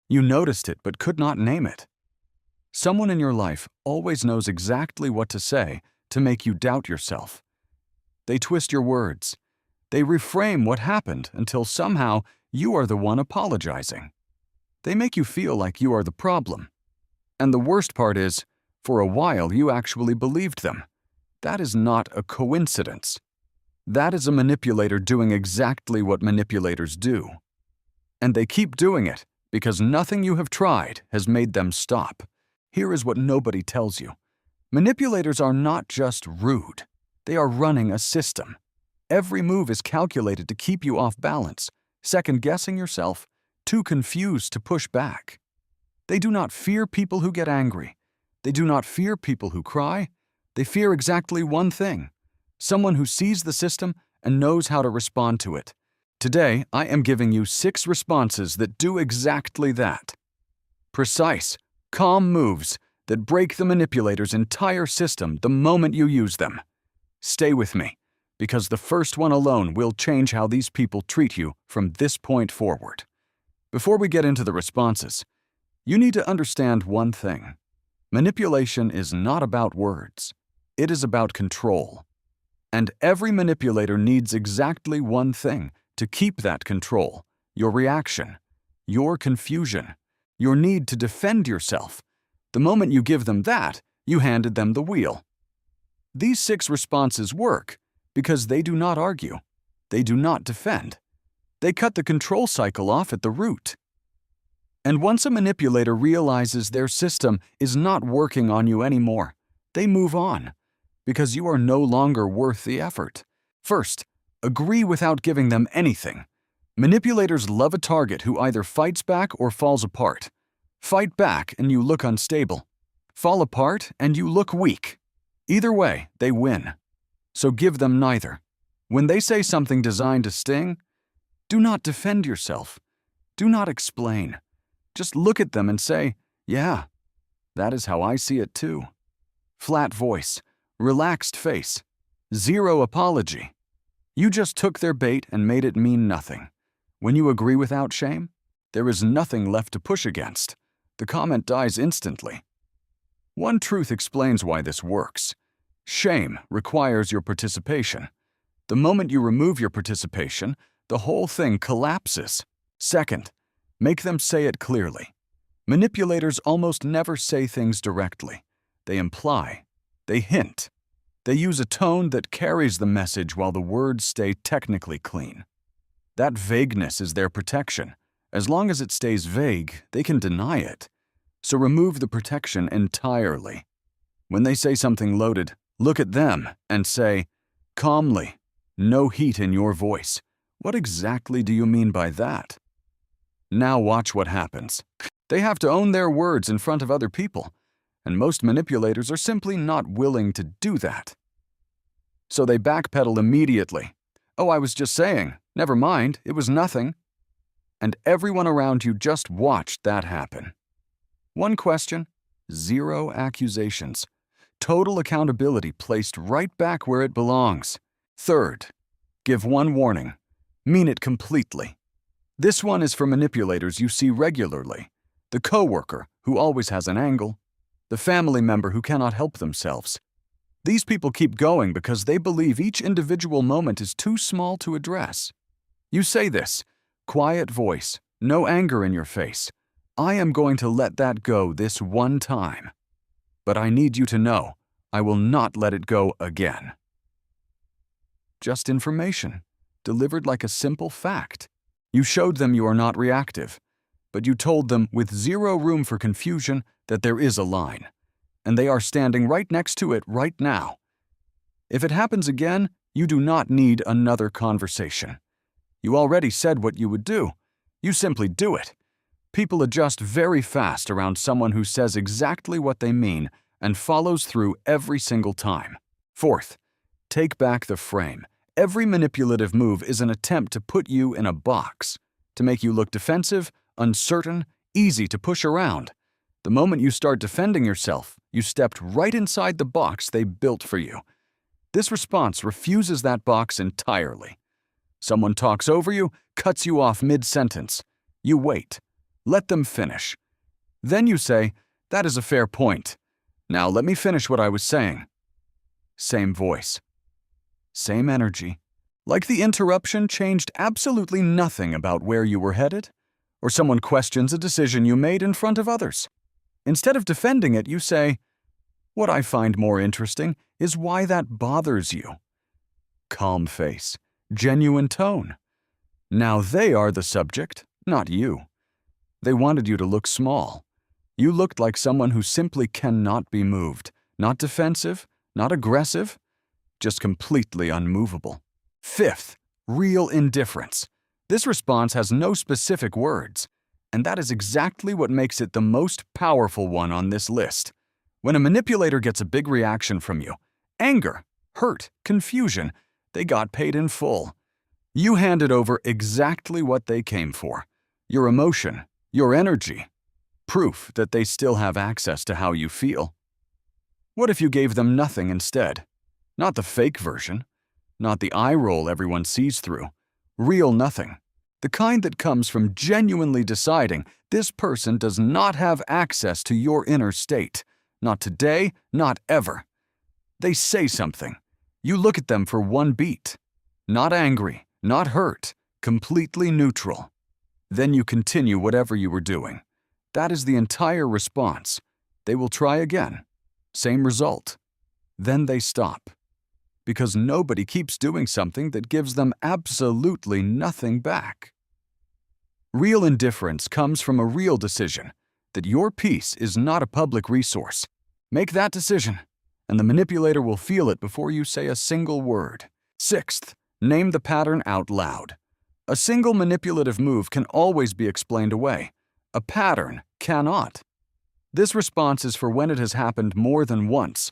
You noticed it but could not name it. Someone in your life always knows exactly what to say to make you doubt yourself. They twist your words. They reframe what happened until somehow you are the one apologizing. They make you feel like you are the problem. And the worst part is, for a while you actually believed them. That is not a coincidence. That is a manipulator doing exactly what manipulators do. And they keep doing it because nothing you have tried has made them stop. Here is what nobody tells you. Manipulators are not just rude. They are running a system. Every move is calculated to keep you off balance, second-guessing yourself, too confused to push back. They do not fear people who get angry. They do not fear people who cry. They fear exactly one thing: someone who sees the system and knows how to respond to it. Today, I am giving you 6 responses that do exactly that. Precise, calm moves that break the manipulator's entire system the moment you use them. Stay with me, because the first one alone will change how these people treat you from this point forward. Before we get into the responses, you need to understand one thing. Manipulation is not about words. It is about control. And every manipulator needs exactly one thing to keep that control: your reaction, your confusion, your need to defend yourself. The moment you give them that, you handed them the wheel. These 6 responses work because they do not argue. They do not defend. They cut the control cycle off at the root. And once a manipulator realizes their system is not working on you anymore, they move on, because you are no longer worth the effort. First, agree without giving them anything. Manipulators love a target who either fights back or falls apart. Fight back and you look unstable. Fall apart and you look weak. Either way, they win. So give them neither. When they say something designed to sting, do not defend yourself. Do not explain. Just look at them and say, "Yeah, that is how I see it too." Flat voice, relaxed face, zero apology. You just took their bait and made it mean nothing. When you agree without shame, there is nothing left to push against. The comment dies instantly. One truth explains why this works. Shame requires your participation. The moment you remove your participation, the whole thing collapses. Second, make them say it clearly. Manipulators almost never say things directly. They imply. They hint. They use a tone that carries the message while the words stay technically clean. That vagueness is their protection. As long as it stays vague, they can deny it. So remove the protection entirely. When they say something loaded, look at them and say, calmly, no heat in your voice, "What exactly do you mean by that?" Now watch what happens. They have to own their words in front of other people, and most manipulators are simply not willing to do that. So they backpedal immediately. "Oh, I was just saying. Never mind, it was nothing." And everyone around you just watched that happen. One question, 0 accusations. Total accountability placed right back where it belongs. Third, give one warning. Mean it completely. This one is for manipulators you see regularly. The coworker who always has an angle. The family member who cannot help themselves. These people keep going because they believe each individual moment is too small to address. You say this, quiet voice, no anger in your face. "I am going to let that go this one time. But I need you to know, I will not let it go again." Just information, delivered like a simple fact. You showed them you are not reactive, but you told them with 0 room for confusion that there is a line, and they are standing right next to it right now. If it happens again, you do not need another conversation. You already said what you would do. You simply do it. People adjust very fast around someone who says exactly what they mean and follows through every single time. Fourth, take back the frame. Every manipulative move is an attempt to put you in a box, to make you look defensive, uncertain, easy to push around. The moment you start defending yourself, you stepped right inside the box they built for you. This response refuses that box entirely. Someone talks over you, cuts you off mid-sentence. You wait. Let them finish. Then you say, "That is a fair point. Now let me finish what I was saying." Same voice. Same energy. Like the interruption changed absolutely nothing about where you were headed, or someone questions a decision you made in front of others. Instead of defending it, you say, "What I find more interesting is why that bothers you." Calm face. Genuine tone. Now they are the subject, not you. They wanted you to look small. You looked like someone who simply cannot be moved, not defensive, not aggressive, just completely unmovable. Fifth, real indifference. This response has no specific words, and that is exactly what makes it the most powerful one on this list. When a manipulator gets a big reaction from you, anger, hurt, confusion, they got paid in full. You handed over exactly what they came for. Your emotion, your energy. Proof that they still have access to how you feel. What if you gave them nothing instead? Not the fake version. Not the eye roll everyone sees through. Real nothing. The kind that comes from genuinely deciding this person does not have access to your inner state. Not today, not ever. They say something. You look at them for one beat. Not angry, not hurt, completely neutral. Then you continue whatever you were doing. That is the entire response. They will try again. Same result. Then they stop. Because nobody keeps doing something that gives them absolutely nothing back. Real indifference comes from a real decision that your peace is not a public resource. Make that decision, and the manipulator will feel it before you say a single word. Sixth, name the pattern out loud. A single manipulative move can always be explained away. A pattern cannot. This response is for when it has happened more than once.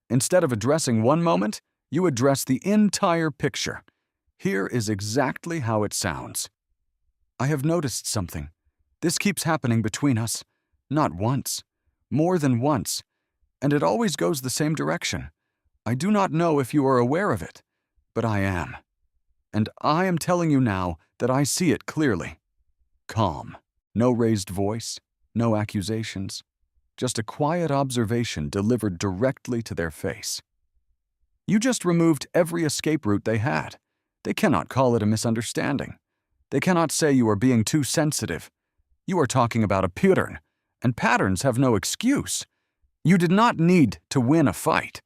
Instead of addressing one moment, you address the entire picture. Here is exactly how it sounds. I have noticed something. This keeps happening between us. Not once. More than once. And it always goes the same direction. I do not know if you are aware of it, but I am. And I am telling you now that I see it clearly. Calm. No raised voice. No accusations. Just a quiet observation delivered directly to their face. You just removed every escape route they had. They cannot call it a misunderstanding. They cannot say you are being too sensitive. You are talking about a pattern, and patterns have no excuse. You did not need to win a fight.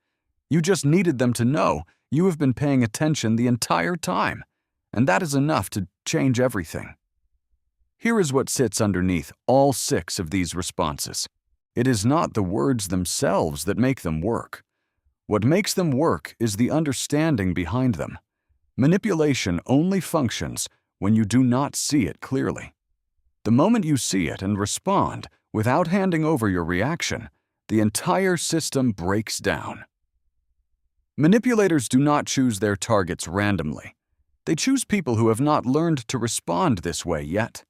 You just needed them to know you have been paying attention the entire time, and that is enough to change everything. Here is what sits underneath all 6 of these responses. It is not the words themselves that make them work. What makes them work is the understanding behind them. Manipulation only functions when you do not see it clearly. The moment you see it and respond without handing over your reaction, the entire system breaks down. Manipulators do not choose their targets randomly. They choose people who have not learned to respond this way yet.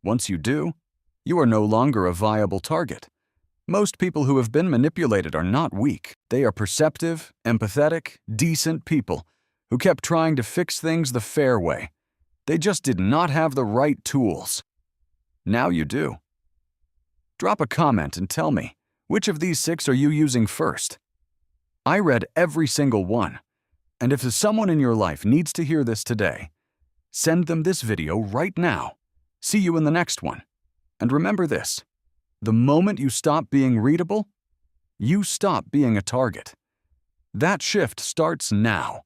Once you do, you are no longer a viable target. Most people who have been manipulated are not weak. They are perceptive, empathetic, decent people who kept trying to fix things the fair way. They just did not have the right tools. Now you do. Drop a comment and tell me, which of these 6 are you using first? I read every single one, and if someone in your life needs to hear this today, send them this video right now. See you in the next one. And remember this, the moment you stop being readable, you stop being a target. That shift starts now.